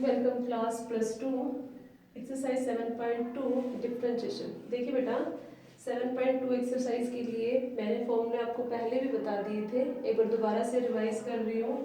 Welcome class +2 exercise 7.2 differentiation. देखिए बेटा 7.2 exercise के लिए मैंने फॉर्मूले आपको पहले भी बता दिए थे, एक बार दोबारा से रिवाइज कर रही हूँ।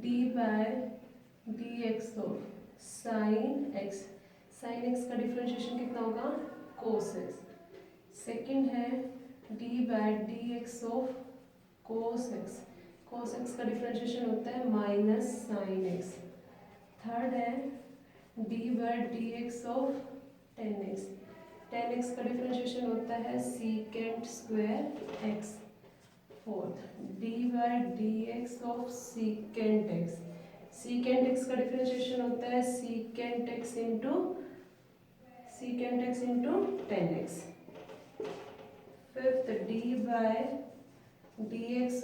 d/dx of sine x, sine x का डिफरेंशिएशन कितना होगा कोस एक्स। सेकेंड है d/dx of cos x, cos x का डिफरेंशिएशन होता है माइनस साइन एक्स। थर्ड है d/dx of tan x, tan x का डिफरेंशिएशन होता है secant square x. Fourth d/dx of secant x, secant x का differentiation होता है secant x into tan x. Fifth d/dx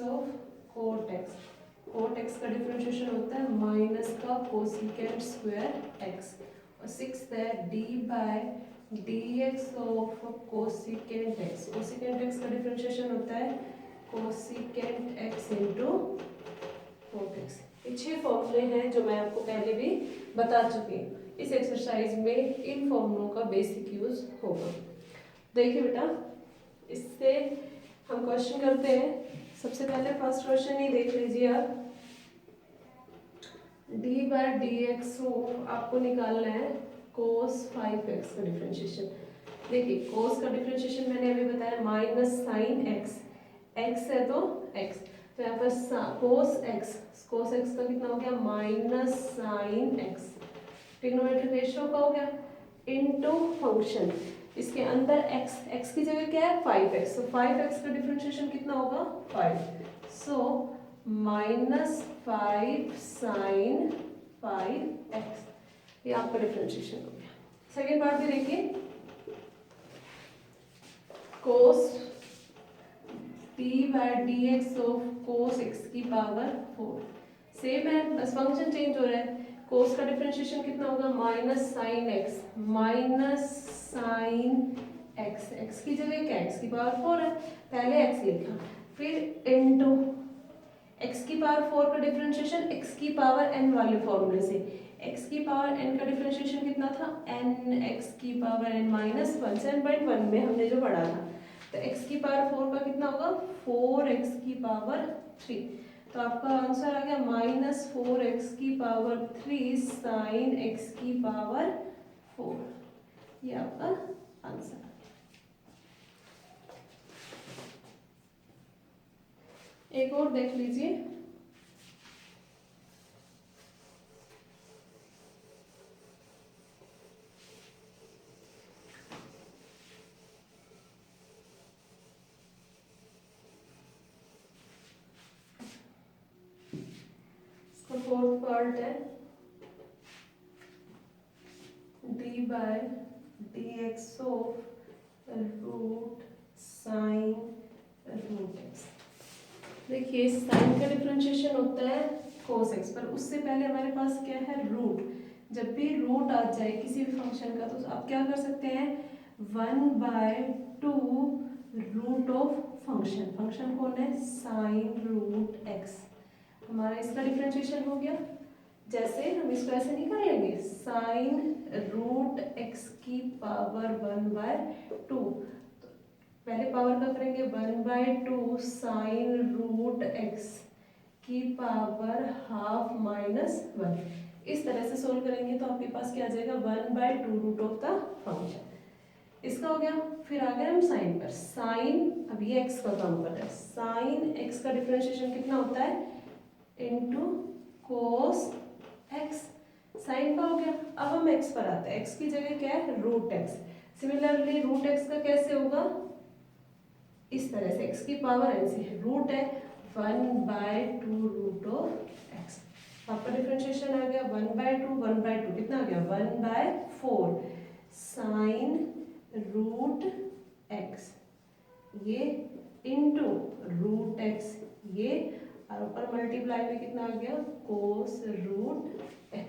of cot x, cot x का differentiation होता है minus का कोसिकेंट स्क्वायर एक्स। और सिक्स्थ है d/dx of cosecant x, cosecant x का डिफरेंशिएशन होता है cosecant x into coat x. ये 6 फॉर्मूले हैं जो मैं आपको पहले भी बता चुकी हूँ। इस एक्सरसाइज में इन फॉर्मूलों का बेसिक यूज होगा। देखिए बेटा, इससे हम क्वेश्चन करते हैं। सबसे पहले फर्स्ट क्वेश्चन ही देख लीजिए आप। d/dx आपको निकालना है cos 5x का डिफरेंशिएशन। देखिए cos का डिफरेंशिएशन मैंने अभी बताया माइनस साइन एक्स, एक्स है तो एक्स, तो यहाँ पर cos x का कितना हो गया minus sine x, trigonometric ratio का हो गया इनटू फंक्शन, इसके अंदर x की जगह क्या है 5x, तो 5x का डिफरेंशिएशन कितना होगा 5, सो माइनस 5 साइन 5x, ये आपका डिफरेंशिएशन हो गया। सेकेंड पार्ट भी देखिए, cos d/dx of cos x की पावर 4, सेम है बस फंक्शन चेंज हो रहा है। cos का डिफरेंशिएशन कितना होगा minus sine x, minus sine x, x की जगह क्या x की पावर 4 है, पहले x लिखा, फिर इनटू x की पावर 4 का डिफरेंशिएशन x की पावर n वाले फॉर्मूले से, x की पावर n का डिफरेंशिएशन कितना था n x की पावर n माइनस 1, 7.1 में हमने जो पढ़ा था, तो x की पावर 4 का कितना होगा 4x की पावर 3, तो आपका आंसर आ गया माइनस 4x की पावर 3 साइन x की पावर 4, ये आपका आंसर। एक और देख लीजिए, इसका फोर्थ पार्ट है d/dx of root sine root x. देखिए साइन का डिफरेंशिएशन होता है cos x, पर उससे पहले हमारे पास क्या है रूट, जब भी रूट आ जाए किसी भी फंक्शन का तो आप क्या कर सकते हैं 1/2 रूट ऑफ फंक्शन, फंक्शन कौन है साइन रूट x, हमारा इसका डिफरेंशिएशन हो गया। जैसे हम इसको ऐसे निकाल लेंगे साइन रूट x की पावर 1/2, पहले पावर का करेंगे 1/2 साइन रूट x की पावर हाफ माइनस 1, इस तरह से सोल्व करेंगे तो आपके पास क्या आ जाएगा 1/2 रूट ऑफ द फंक्शन, इसका हो गया। फिर आ गए हम साइन पर, साइन अब ये x का काम कर रहा है, साइन x का डिफरेंशिएशन कितना होता है इनटू कोस x, साइन का हो गया। अब हम x पर आते हैं, x की जगह क्या है root x, similarly root x का कैसे होगा इस तरह से, x की पावर n से रूट है 1/2 रूट ऑफ x, आपका डिफरेंशिएशन आ गया 1/2 कितना आ गया 1/4 साइन रूट x, ये इनटू रूट x, ये और ऊपर मल्टीप्लाई में कितना आ गया कोस रूट x,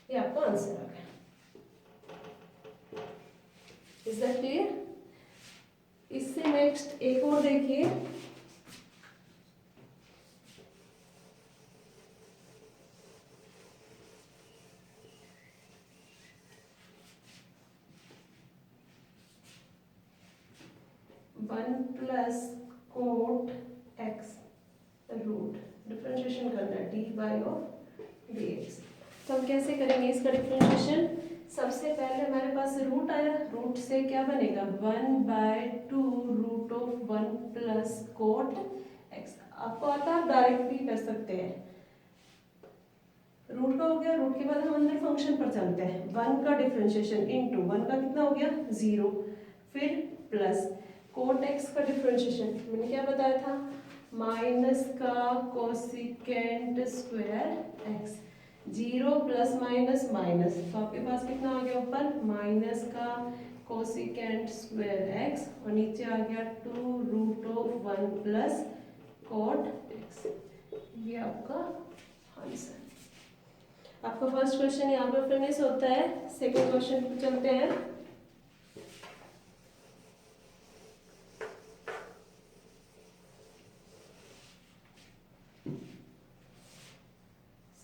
ये आपका आंसर आ गया। Is that clear? इससे नेक्स्ट एक और देखिए, 1 plus cot x root, differentiation करना है d by of d x. तो हम कैसे करेंगे इसका डिफरेंशिएशन? सबसे पहले हमारे पास रूट आया, रूट से क्या बनेगा 1/2 root of 1 plus cot x. आपको आता है, आप डायरेक्ट भी कर सकते हैं। रूट का हो गया, रूट के बाद हम अंदर फंक्शन पर चलते हैं। 1 का डिफरेंशिएशन इनटू 1 का कितना हो गया 0, फिर प्लस कोट एक्स का डिफरेंशिएशन मैंने क्या बताया था, माइनस का cosecant square x. 0 plus minus minus, तो आपके पास कितना आ गया ऊपर माइनस का कोसिकेंट स्क्वायर एक्स और नीचे आ गया 2 root of 1 plus cot x. ये आपका आंसर। आपका फर्स्ट क्वेश्चन यहाँ पर फिनिश होता है। सेकंड क्वेश्चन पे चलते हैं।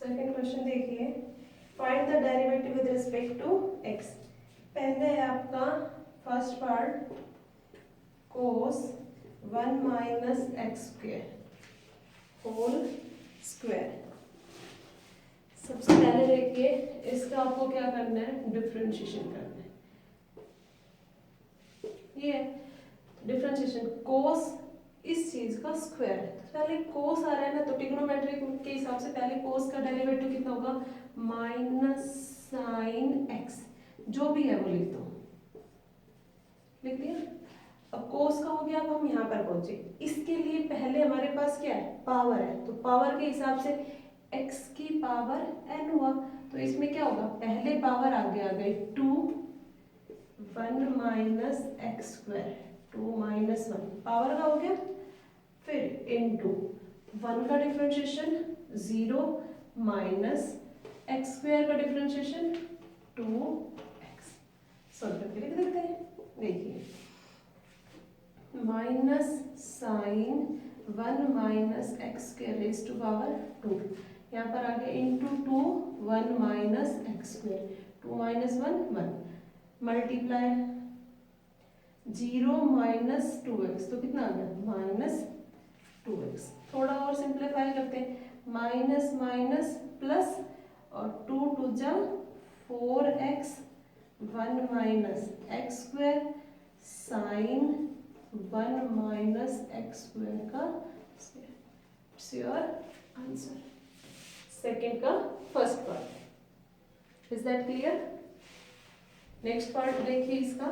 सेकंड क्वेश्चन देखिए, find the derivative with respect to x. पहले है आपका first part cos 1 minus x square whole square. सबसे पहले देखिए इसका आपको क्या करना है, डिफरेंशिएशन करना है। ये डिफरेंशिएशन कोस इस चीज का स्क्वायर है, पहले कोस आ रहा है ना, तो ट्रिग्नोमेट्रिक के हिसाब से पहले कोस का डेरिवेटिव कितना होगा माइनस साइन एक्स, जो भी है वो लिख दो, लिख दिया। अब कोस का हो गया, अब हम यहाँ पर पहुंचे। इसके लिए पहले हमारे पास क्या है, पावर है, तो पावर के हिसाब से x की पावर n हुआ, तो इसमें क्या होगा, पहले पावर आगे आ गई 2 1 minus x square 2 minus 1 power का हो गया, फिर इनटू 1 का डिफरेंशिएशन 0 माइनस एक्स स्क्वायर का डिफरेंशिएशन 2x। सॉल्व करके लिख देते हैं। देखिए minus sine 1 minus x square raise to power 2, यहाँ पर आ गया into 2 1 minus x square 2 minus 1 1 multiply 0 minus 2x, तो कितना आ गया माइनस 2x। थोड़ा और सिंप्लीफाई करते हैं, माइनस माइनस प्लस और 2 2 जा 4x 1 minus x square sine 1 minus x square का square. It's your answer. Second का first part. Is that clear? Next part देखिए इसका।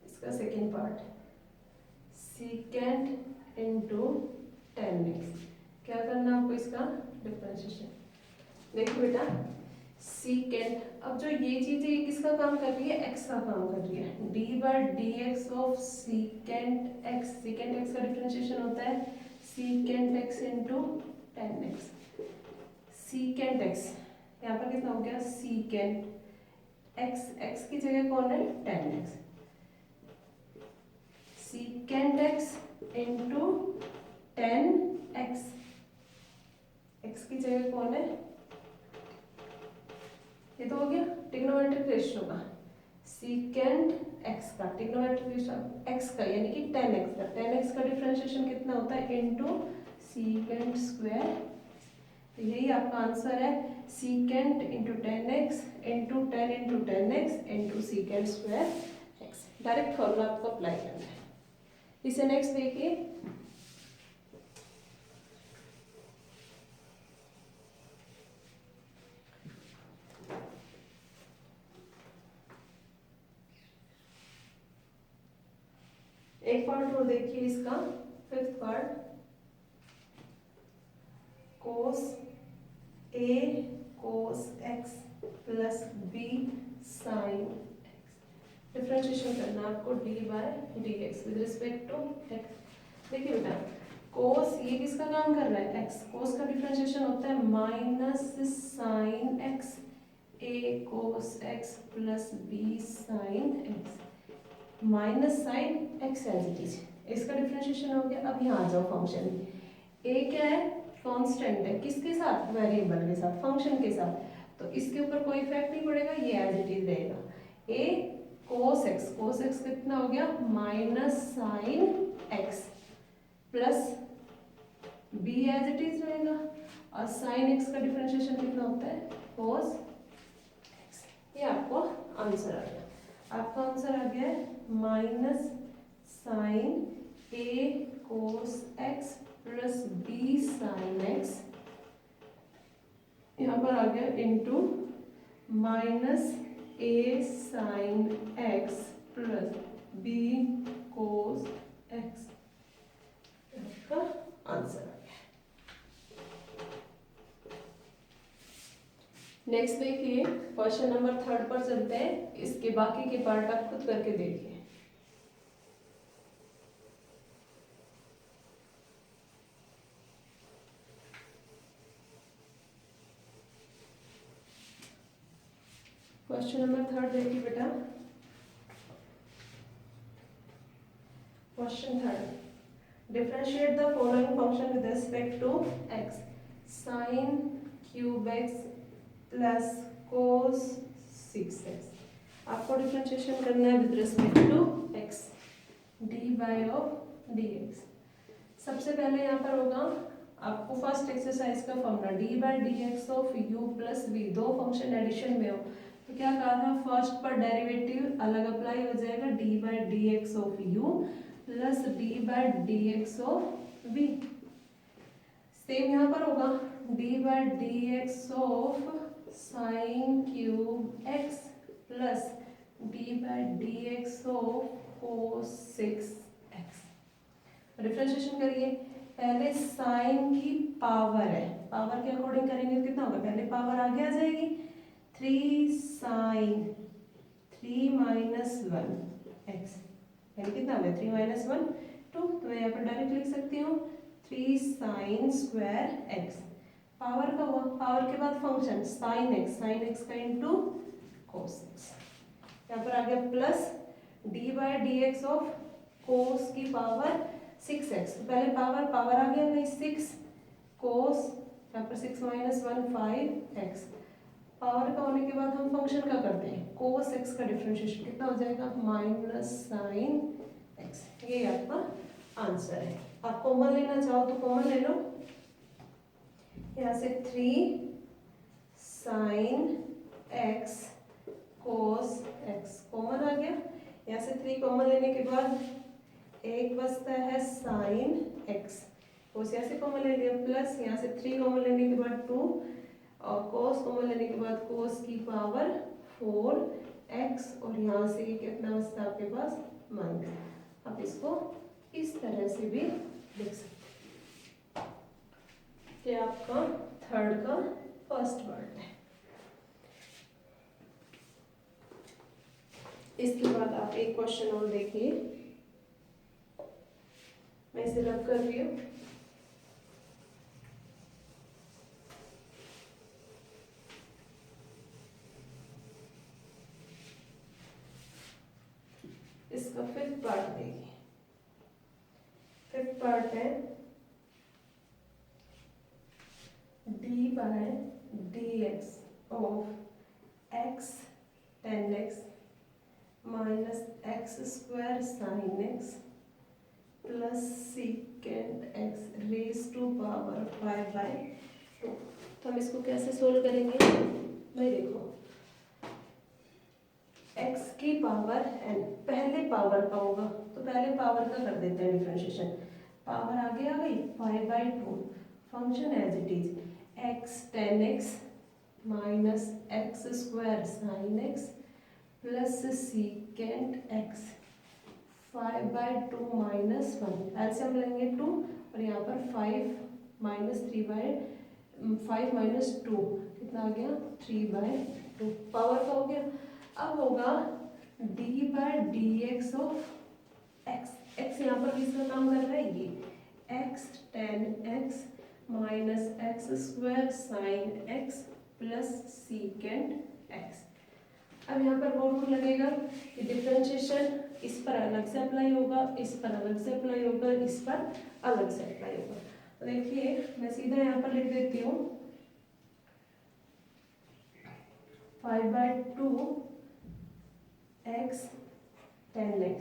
इसका second part secant into 10x। क्या करना आपको इसका डिफरेंशिएशन। देखो बेटा सीकेंट, अब जो ये चीज है ये किसका काम कर रही है, x का काम कर रही है। D by d x of secant x, secant x का डिफरेंशिएशन होता है secant x into 10x। Secant x यहाँ पर कितना हो गया सीकेंट एक्स, एक्स की जगह कौन है 10x, secant x into 10x, x की जगह कौन है, ये तो हो गया ट्रिग्नोमेट्रिक रेशियो का सीकेंट एक्स का, ट्रिग्नोमेट्रिक रेशियो एक्स का यानी कि 10x का, 10x का डिफरेंशिएशन कितना होता है इनटू सीकेंट स्क्वायर। तो यही आपका आंसर है secant into 10x into 10 into 10x into secant square x. Direct formula आपको अप्लाई करना है। इसे नेक्स्ट देखिए, एक पार्ट और देखिए इसका fifth part cos a cos x plus b sine x। Differentiation करना आपको d by d x with respect to x। देखिए बेटा कोस ये किसका काम कर रहा है x, कोस का डिफरेंशिएशन होता है minus sine x a cos x plus b sine x। Minus sine x as it is, इसका डिफरेंशिएशन हो गया। अब यहाँ आ जाओ फंक्शन में, ए क्या है, कांस्टेंट है, किसके साथ, वेरिएबल के साथ, फंक्शन के साथ, तो इसके ऊपर कोई इफेक्ट नहीं पड़ेगा, ये एज इट इज रहेगा। ए कोस एक्स कितना हो गया, minus sine x, plus b as it is रहेगा, और साइन एक्स का डिफरेंशिएशन कितना होता है, कोस एक्स। ये आपको आंसर आ गया, आपका आंसर आ गया है minus sine a cos x plus b sine x, यहाँ पर आ गया into minus a sine x plus b cos x, इसका आंसर आ गया। नेक्स्ट देखिए क्वेश्चन नंबर 3 पर चलते हैं, इसके बाकी के पार्ट आप खुद करके देखिए। क्वेश्चन नंबर 3 देखिए बेटा, question 3, differentiate the following function with respect to x, sine cube x plus cos 6x। आपको डिफरेंशिएशन करना है with respect to x, dy of dx। सबसे पहले यहाँ पर होगा आपको फर्स्ट एक्सरसाइज का formula, d by d x of u plus v, दो फंक्शन एडिशन में हो तो क्या कहा था, फर्स्ट पर डेरिवेटिव अलग अप्लाई हो जाएगा, d by d x of u plus d by d x of v. Same यहाँ पर होगा d by d x of sine cube x plus d by d x of cos 6x। Differentiation करिए, पहले sign की power है, power के according करेंगे कितना होगा, पहले पावर आगे आ जाएगी, 3 साइन 3 माइनस 1 एक्स, यानी कितना हो गया 3 माइनस 1 2, तो मैं यहाँ पर डायरेक्ट लिख सकती हूँ 3 साइन स्क्वायर एक्स, पावर का हुआ, पावर के बाद फंक्शन साइन एक्स का इंटू कोस एक्स, यहाँ पर आ गया plus d by d x of कोस की पावर 6x, तो पहले पावर आ गया भाई 6 कोस, यहाँ पर 6 माइनस 1 5x, पावर का होने के बाद हम फंक्शन का करते हैं, कोस x का डिफरेंशिएशन कितना हो जाएगा, माइनस साइन x। ये आपका आंसर है। आप कॉमन लेना चाहो तो कॉमन ले लो, यहाँ से 3 साइन x कोस x कॉमन आ गया, यहाँ से 3 कॉमन लेने के बाद एक बचता है साइन x, कोस यहाँ से कॉमन ले लिया, प्लस यहाँ से 3 कॉमन लेने के बाद 2 और कोस कॉमन लेने के बाद कोस की पावर 4x, और यहाँ से कितना बचता है आपके पास 1। आप इसको इस तरह से भी लिख सकते हैं। ये आपका 3rd का फर्स्ट पार्ट है। इसके बाद आप एक क्वेश्चन और देखिए, मैं इसे रब कर रही हूँ। इसका 5th पार्ट देखिए, 5th पार्ट है d by d x of x tan x minus x square sine x plus secant x raise to power 5/2। तो हम इसको कैसे सोल्व करेंगे भाई, देखो x की पावर n, पहले पावर का होगा तो पहले पावर का कर देते हैं डिफरेंशिएशन, पावर आगे आ गई 5/2, function as it is x tan x minus x square sine x plus secant x 5/2 minus 1, LCM लेंगे 2 और यहाँ पर 5 माइनस 5 माइनस 2 कितना आ गया 3/2, पावर का हो गया। अब होगा d by d x of x, x यहाँ पर किसका काम कर रहा है, ये x tan x minus x square sine x plus secant x. अब यहाँ पर वो रूल लगेगा कि डिफरेंशिएशन इस पर अलग से अप्लाई होगा, इस पर अलग से अप्लाई होगा, इस पर अलग से अप्लाई होगा। तो देखिए मैं सीधा यहाँ पर लिख देती हूँ 5/2 x tan x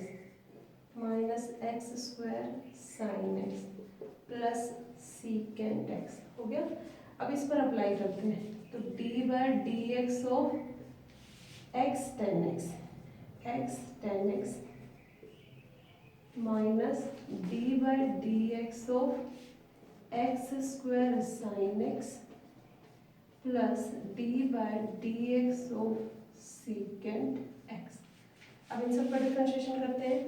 minus x square sine x plus secant x हो गया। अब इस पर अप्लाई करते हैं तो d/dx of x tan x minus d/dx of x square sine x plus d/dx of secant x. अब इन सब का डिफरेंशिएशन करते हैं।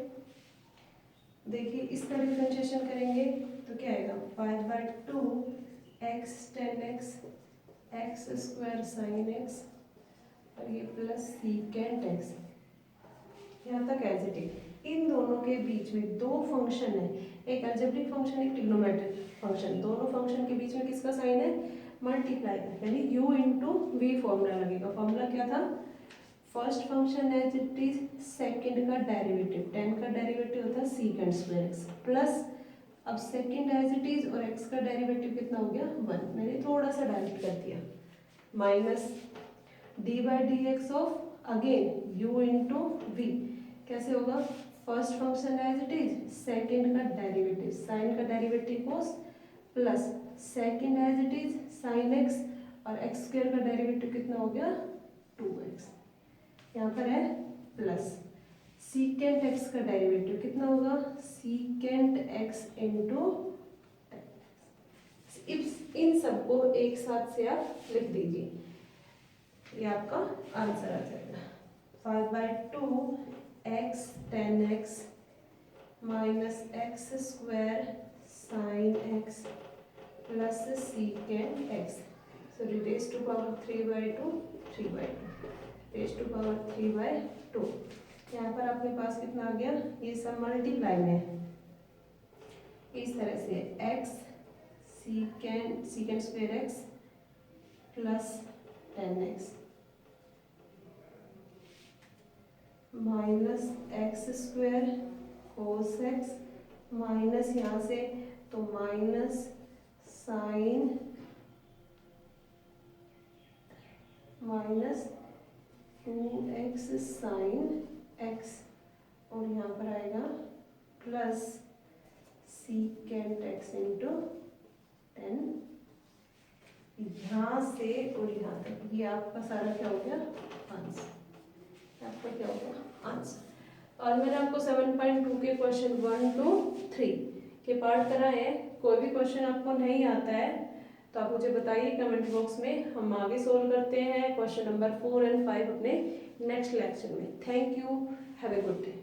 देखिए इसका डिफरेंशिएशन करेंगे तो क्या आएगा 5/2 x tan x x square sine x और ये प्लस सीकेंट एक्स। यहाँ तक एज इट इज। इन दोनों के बीच में दो फंक्शन है, एक अलजेब्रिक फंक्शन एक ट्रिग्नोमेट्रिक फंक्शन। दोनों फंक्शन के बीच में किसका साइन है मल्टीप्लाई का, यानी u इंटू वी फॉर्मूला लगेगा। फॉर्मूला क्या था first function as it is second का डेरिवेटिव, tan का डेरिवेटिव होता है सीकेंट स्क्वायर एक्स प्लस अब सेकंड एज इट इज और x का डेरिवेटिव कितना हो गया 1, मैंने थोड़ा सा डायरेक्ट कर दिया, minus d/dx of again u into v. कैसे होगा first function as it is second का डेरिवेटिव साइन का derivative cos plus second as it is sine x और एक्स स्क्वायर का डेरिवेटिव कितना हो गया 2x। यहाँ पर है प्लस सीकेंट एक्स का डेरिवेटिव कितना होगा सीकेंट एक्स इंटू इन सबको एक साथ से आप लिख दीजिए, ये आपका आंसर आ जाएगा 5/2 x tan x minus x square sine x plus secant x. So raise to power 3/2 raise to power 3/2। यहाँ पर आपके पास कितना आ गया, ये सब मल्टीप्लाई में है इस तरह से x secant square x plus tan x minus x square cos x minus यहाँ से तो minus sine minus 2x sine x और यहाँ पर आएगा प्लस सीकेंट एक्स इंटू 10। यहाँ से और यहाँ तक ये आपका सारा क्या हो गया आंसर, आपका क्या होगा आंसर। और मैंने आपको 7.2 के क्वेश्चन 1 to 3 के पार्ट कराए हैं। कोई भी क्वेश्चन आपको नहीं आता है तो आप मुझे बताइए कमेंट बॉक्स में, हम आगे सोल्व करते हैं क्वेश्चन नंबर 4 और 5 अपने नेक्स्ट लेक्चर में। Thank you, have a good day.